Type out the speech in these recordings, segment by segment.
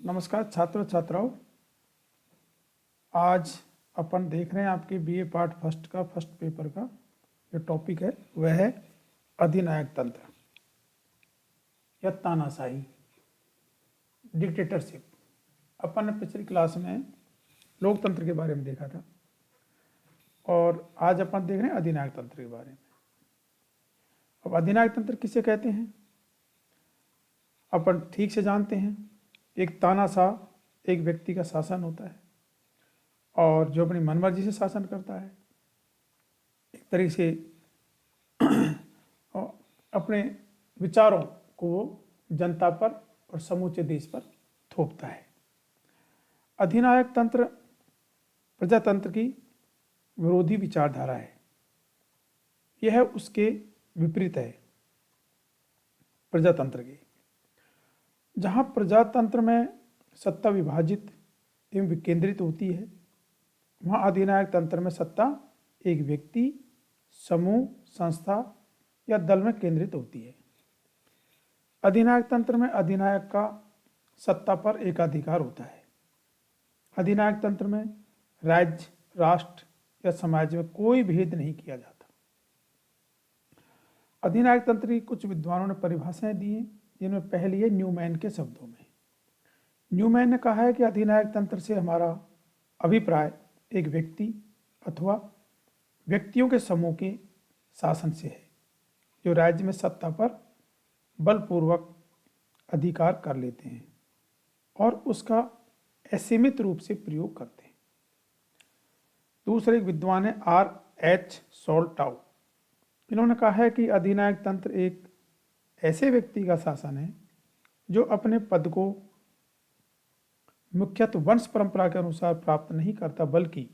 नमस्कार छात्रों छात्राओं। आज अपन देख रहे हैं आपके बीए पार्ट फर्स्ट का फर्स्ट पेपर का जो टॉपिक है वह है अधिनायक तंत्र या तानाशाही, डिक्टेटरशिप। अपन ने पिछली क्लास में लोकतंत्र के बारे में देखा था और आज अपन देख रहे हैं अधिनायक तंत्र के बारे में। अब अधिनायक तंत्र किसे कहते हैं अपन ठीक से जानते हैं। एक तानाशाह एक व्यक्ति का शासन होता है और जो अपनी मनमर्जी से शासन करता है, एक तरीके से अपने विचारों को वो जनता पर और समूचे देश पर थोपता है। अधिनायक तंत्र प्रजातंत्र की विरोधी विचारधारा है। यह उसके विपरीत है प्रजातंत्र के। जहाँ प्रजातंत्र में सत्ता विभाजित एवं विकेंद्रित होती है, वहाँ अधिनायक तंत्र में सत्ता एक व्यक्ति, समूह, संस्था या दल में केंद्रित होती है। अधिनायक तंत्र में अधिनायक का सत्ता पर एकाधिकार होता है। अधिनायक तंत्र में राज्य, राष्ट्र या समाज में कोई भेद नहीं किया जाता। अधिनायक तंत्र की कुछ विद्वानों ने परिभाषाएं दी हैं, जिनमें पहली है न्यूमैन के शब्दों में। न्यूमैन ने कहा है कि अधिनायक तंत्र से हमारा अभिप्राय एक व्यक्ति अथवा व्यक्तियों के समूह के शासन से है, जो राज्य में सत्ता पर बलपूर्वक अधिकार कर लेते हैं और उसका असीमित रूप से प्रयोग करते हैं। दूसरे एक विद्वान है R.H. सोल्टाउ। इन्होंने कहा है कि अधिनायक तंत्र एक ऐसे व्यक्ति का शासन है जो अपने पद को मुख्यतः वंश परंपरा के अनुसार प्राप्त नहीं करता, बल्कि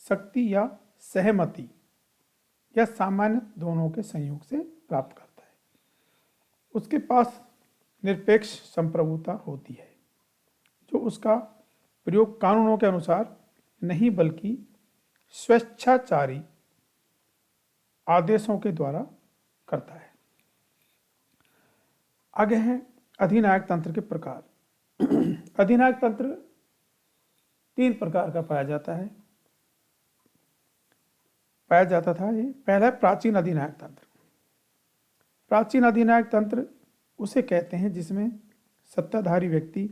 शक्ति या सहमति या सामान्य दोनों के संयोग से प्राप्त करता है। उसके पास निरपेक्ष संप्रभुता होती है, जो उसका प्रयोग कानूनों के अनुसार नहीं बल्कि स्वेच्छाचारी आदेशों के द्वारा करता है। आगे है अधिनायक तंत्र के प्रकार। अधिनायक तंत्र 3 प्रकार का पाया जाता था। ये पहला है प्राचीन अधिनायक तंत्र। प्राचीन अधिनायक तंत्र उसे कहते हैं जिसमें सत्ताधारी व्यक्ति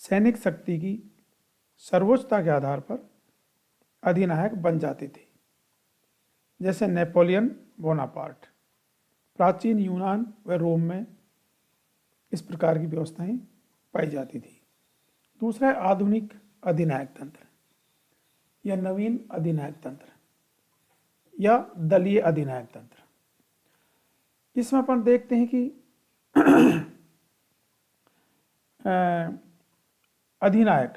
सैनिक शक्ति की सर्वोच्चता के आधार पर अधिनायक बन जाते थे, जैसे नेपोलियन बोनापार्ट। प्राचीन यूनान व रोम में इस प्रकार की व्यवस्थाएं पाई जाती थी। दूसरा है आधुनिक अधिनायक तंत्र या नवीन अधिनायक तंत्र या दलीय अधिनायक तंत्र। इसमें अपन देखते हैं कि अधिनायक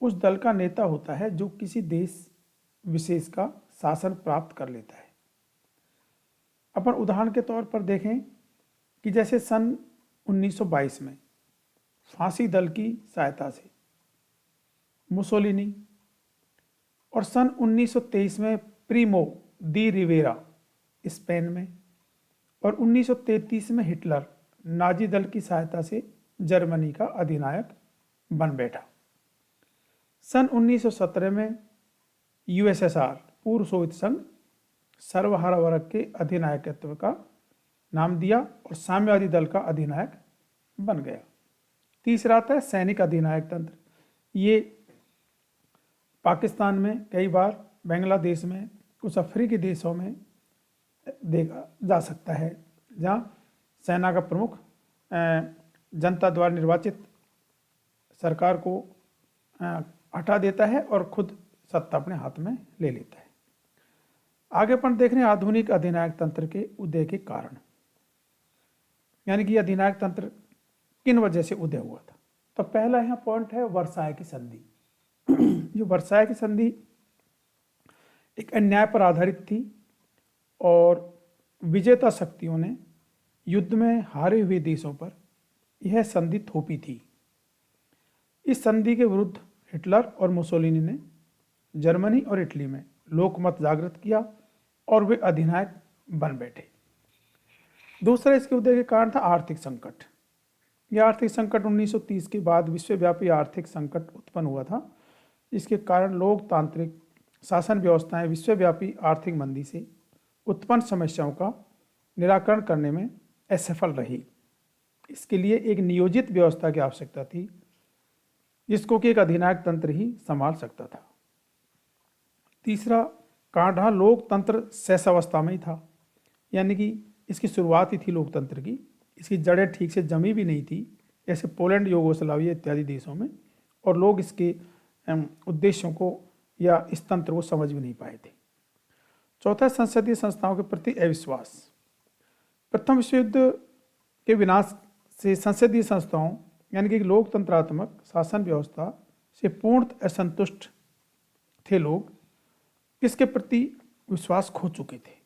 उस दल का नेता होता है जो किसी देश विशेष का शासन प्राप्त कर लेता है। अपन उदाहरण के तौर पर देखें कि जैसे सन 1922 में फांसी दल की सहायता से मुसोलिनी और सन 1923 में प्रीमो दी रिवेरा स्पेन में और 1933 में हिटलर नाजी दल की सहायता से जर्मनी का अधिनायक बन बैठा। सन 1917 में यूएसएसआर पूर्व सोवियत संघ सर्वहारा वर्ग के अधिनायकत्व का नाम दिया और साम्यवादी दल का अधिनायक बन गया। तीसरा आता है सैनिक अधिनायक तंत्र। ये पाकिस्तान में कई बार, बांग्लादेश में, कुछ अफ्रीकी देशों में देखा जा सकता है, जहाँ सेना का प्रमुख जनता द्वारा निर्वाचित सरकार को हटा देता है और खुद सत्ता अपने हाथ में ले लेता है। आगे अपन देख रहे हैं आधुनिक अधिनायक तंत्र के उदय के कारण, यानी कि अधिनायक तंत्र किन वजह से उदय हुआ था। तो पहला यहाँ पॉइंट है वर्साय की संधि। जो वर्साय की संधि एक अन्याय पर आधारित थी और विजेता शक्तियों ने युद्ध में हारे हुए देशों पर यह संधि थोपी थी। इस संधि के विरुद्ध हिटलर और मुसोलिनी ने जर्मनी और इटली में लोकमत जागृत किया और वे अधिनायक बन बैठे। दूसरा इसके उदय के कारण था आर्थिक संकट, यह आर्थिक संकट 1930 के बाद विश्वव्यापी आर्थिक संकट उत्पन्न हुआ था। इसके कारण लोकतांत्रिक शासन व्यवस्थाएं विश्वव्यापी आर्थिक मंदी से उत्पन्न समस्याओं का निराकरण करने में असफल रही। इसके लिए एक नियोजित व्यवस्था की आवश्यकता थी, जिसको कि एक अधिनायक तंत्र ही संभाल सकता था। तीसरा काढ़ा लोकतंत्र शैशवावस्था में ही था, यानी कि इसकी शुरुआत ही थी लोकतंत्र की, इसकी जड़ें ठीक से जमी भी नहीं थी, जैसे पोलैंड, यूगोस्लाविया इत्यादि देशों में, और लोग इसके उद्देश्यों को या इस तंत्र को समझ भी नहीं पाए थे। चौथा, संसदीय संस्थाओं के प्रति अविश्वास। प्रथम विश्व युद्ध के विनाश से संसदीय संस्थाओं यानी कि लोकतंत्रात्मक शासन व्यवस्था से पूर्णतः असंतुष्ट थे लोग, इसके प्रति विश्वास खो चुके थे।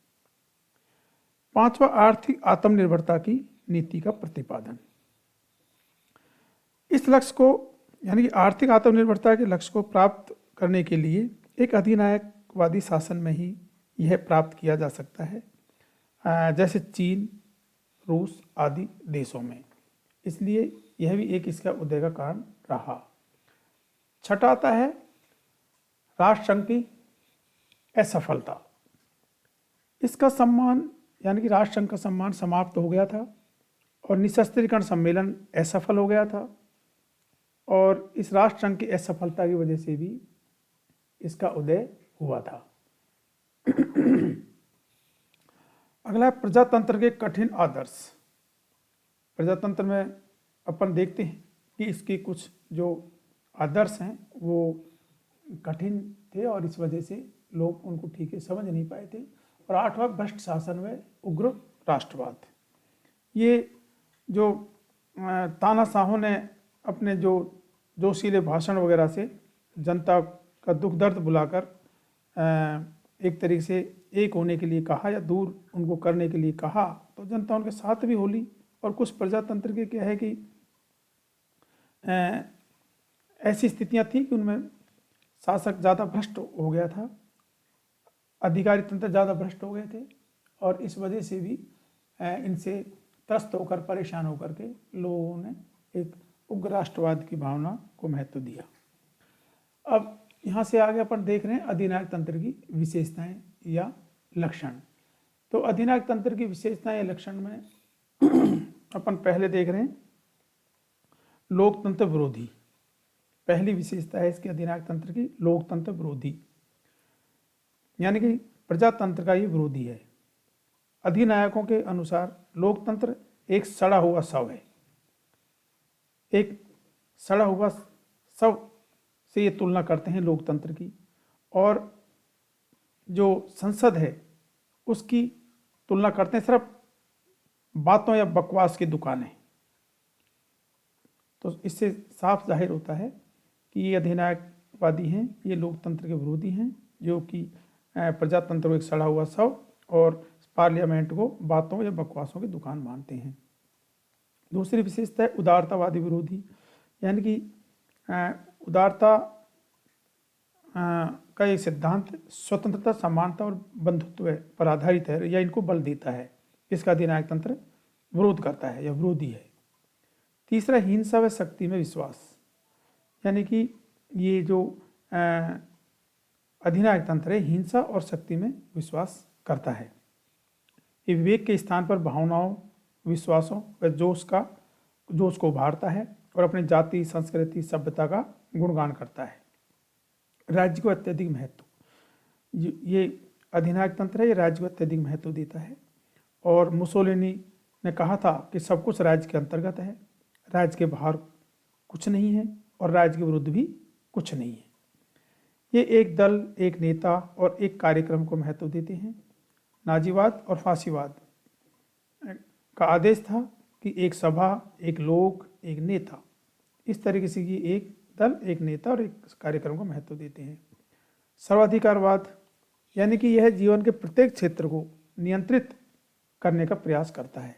पांचवा, आर्थिक आत्मनिर्भरता की नीति का प्रतिपादन। इस लक्ष्य को यानी कि आर्थिक आत्मनिर्भरता के लक्ष्य को प्राप्त करने के लिए एक अधिनायकवादी शासन में ही यह प्राप्त किया जा सकता है, जैसे चीन, रूस आदि देशों में। इसलिए यह भी एक इसका उदय का कारण रहा। छठा आता है राष्ट्रसंघ की असफलता। इसका सम्मान यानी कि राष्ट्रसंघ का सम्मान समाप्त हो गया था और निशस्त्रीकरण सम्मेलन असफल हो गया था, और इस राष्ट्रसंघ की असफलता की वजह से भी इसका उदय हुआ था। अगला, प्रजातंत्र के कठिन आदर्श। प्रजातंत्र में अपन देखते हैं कि इसके कुछ जो आदर्श हैं वो कठिन थे और इस वजह से लोग उनको ठीक से समझ नहीं पाए थे। और आठवां, भ्रष्ट शासन व उग्र राष्ट्रवाद। ये जो तानाशाहों ने अपने जो जोशीले भाषण वगैरह से जनता का दुख दर्द बुलाकर एक तरीके से एक होने के लिए कहा या दूर उनको करने के लिए कहा, तो जनता उनके साथ भी होली। और कुछ प्रजातंत्र के क्या है कि ऐसी स्थितियां थी कि उनमें शासक ज़्यादा भ्रष्ट हो गया था, अधिकारी तंत्र ज़्यादा भ्रष्ट हो गए थे, और इस वजह से भी इनसे त्रस्त होकर, परेशान होकर के लोगों ने एक उग्र राष्ट्रवाद की भावना को महत्व दिया। अब यहाँ से आगे अपन देख रहे हैं अधिनायक तंत्र की विशेषताएं या लक्षण। तो अधिनायक तंत्र की विशेषताएं या लक्षण में अपन पहले देख रहे हैं लोकतंत्र विरोधी। पहली विशेषता है इसके अधिनायक तंत्र की, लोकतंत्र विरोधी, यानी कि प्रजातंत्र का ये विरोधी है। अधिनायकों के अनुसार लोकतंत्र एक सड़ा हुआ शव है। एक सड़ा हुआ शव से ये तुलना करते हैं लोकतंत्र की, और जो संसद है उसकी तुलना करते हैं सिर्फ बातों या बकवास की दुकानें। तो इससे साफ जाहिर होता है कि ये अधिनायकवादी हैं, ये लोकतंत्र के विरोधी हैं, जो कि प्रजातंत्र को एक सड़ा हुआ शव और पार्लियामेंट को बातों या बकवासों की दुकान मानते हैं। दूसरी विशेषता है उदारतावादी विरोधी, यानी कि उदारता का एक सिद्धांत स्वतंत्रता, समानता और बंधुत्व पर आधारित है या इनको बल देता है। इसका अधिनायक तंत्र विरोध करता है या विरोधी है। तीसरा, हिंसा व शक्ति में विश्वास, यानी कि ये जो अधिनायक तंत्र है हिंसा और शक्ति में विश्वास करता है। ये विवेक के स्थान पर भावनाओं, विश्वासों व जोश को उभारता है और अपनी जाति, संस्कृति, सभ्यता का गुणगान करता है। राज्य को अत्यधिक महत्व, ये अधिनायक तंत्र है, ये राज्य को अत्यधिक महत्व देता है। और मुसोलिनी ने कहा था कि सब कुछ राज्य के अंतर्गत है, राज्य के बाहर कुछ नहीं है और राज्य के विरुद्ध भी कुछ नहीं है। ये एक दल, एक नेता और एक कार्यक्रम को महत्व देते हैं। नाजीवाद और फांसीवाद का आदेश था कि एक सभा, एक लोग, एक नेता, इस तरीके से ये एक दल, एक नेता और एक कार्यक्रम को महत्व देते हैं। सर्वाधिकारवाद, यानी कि यह जीवन के प्रत्येक क्षेत्र को नियंत्रित करने का प्रयास करता है।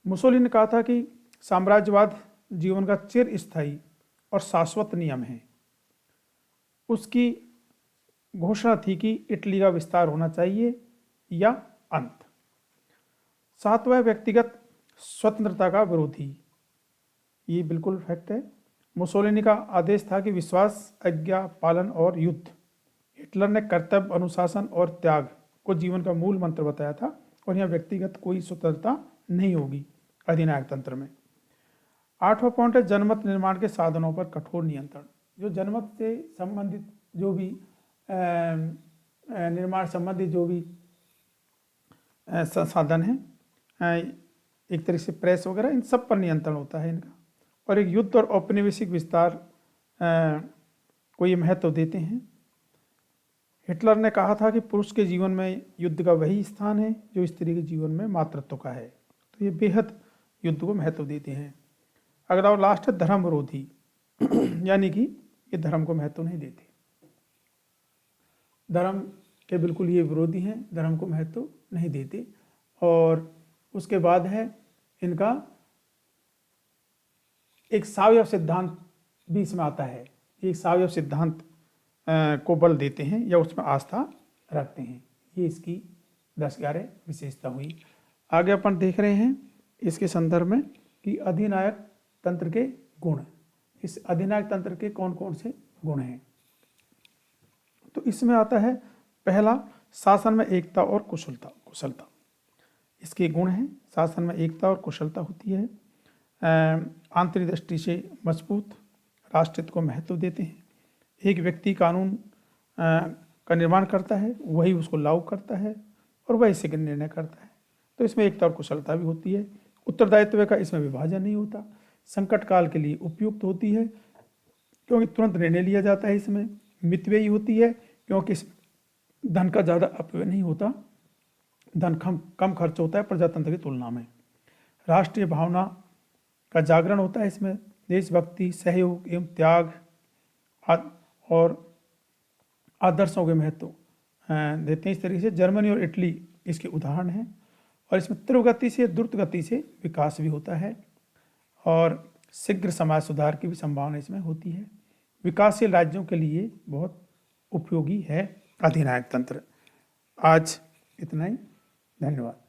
मुसोलिनी ने कहा था कि साम्राज्यवाद जीवन का चिरस्थायी और शाश्वत नियम है। उसकी घोषणा थी कि इटली का विस्तार होना चाहिए या अंत। सातवां, व्यक्तिगत स्वतंत्रता का विरोधी। ये बिल्कुल फैक्ट है। मुसोलिनी का आदेश था कि विश्वास, आज्ञा पालन और युद्ध। हिटलर ने कर्तव्य, अनुशासन और त्याग को जीवन का मूल मंत्र बताया था, और यहाँ व्यक्तिगत कोई स्वतंत्रता नहीं होगी अधिनायक तंत्र में। 8वां पॉइंट है जनमत निर्माण के साधनों पर कठोर नियंत्रण। जो जनमत से संबंधित जो भी निर्माण संबंधित जो भी संसाधन है, एक तरह से प्रेस वगैरह, इन सब पर नियंत्रण होता है इनका। और एक युद्ध और औपनिवेशिक विस्तार को ये महत्व देते हैं। हिटलर ने कहा था कि पुरुष के जीवन में युद्ध का वही स्थान है जो स्त्री के जीवन में मातृत्व का है। तो ये बेहद युद्ध को महत्व देते हैं। अगला और लास्ट है धर्म विरोधी, यानी कि ये धर्म को महत्व नहीं देते, धर्म के बिल्कुल ये विरोधी हैं, धर्म को महत्व नहीं देते। और उसके बाद है इनका एक सावयव सिद्धांत भी इसमें आता है। एक सावयव सिद्धांत को बल देते हैं या उसमें आस्था रखते हैं। ये इसकी 10-11 विशेषता हुई। आगे अपन देख रहे हैं इसके संदर्भ में कि अधिनायक तंत्र के गुण। इस अधिनायक तंत्र के कौन कौन से गुण हैं। तो इसमें आता है पहला, शासन में एकता और कुशलता। इसके गुण हैं, शासन में एकता और कुशलता होती है, आंतरिक दृष्टि से मजबूत, राष्ट्रहित को महत्व देते हैं, एक व्यक्ति कानून का निर्माण करता है, वही उसको लागू करता है और वही से निर्णय करता है। तो इसमें एकता और कुशलता भी होती है। उत्तरदायित्व का इसमें विभाजन नहीं होता, संकट काल के लिए उपयुक्त होती है क्योंकि तुरंत निर्णय लिया जाता है। इसमें मितव्ययी होती है क्योंकि इस धन का ज़्यादा अपव्यय नहीं होता, धन कम खर्च होता है प्रजातंत्र की तुलना में। राष्ट्रीय भावना का जागरण होता है इसमें, देशभक्ति, सहयोग एवं त्याग और आदर्शों के महत्व देते हैं। इस तरीके से जर्मनी और इटली इसके उदाहरण हैं। और इसमें तीव्र गति से, द्रुत गति से विकास भी होता है और शीघ्र समाज सुधार की भी संभावना इसमें होती है। विकासशील राज्यों के लिए बहुत उपयोगी है अधिनायक तंत्र। आज इतना ही, धन्यवाद।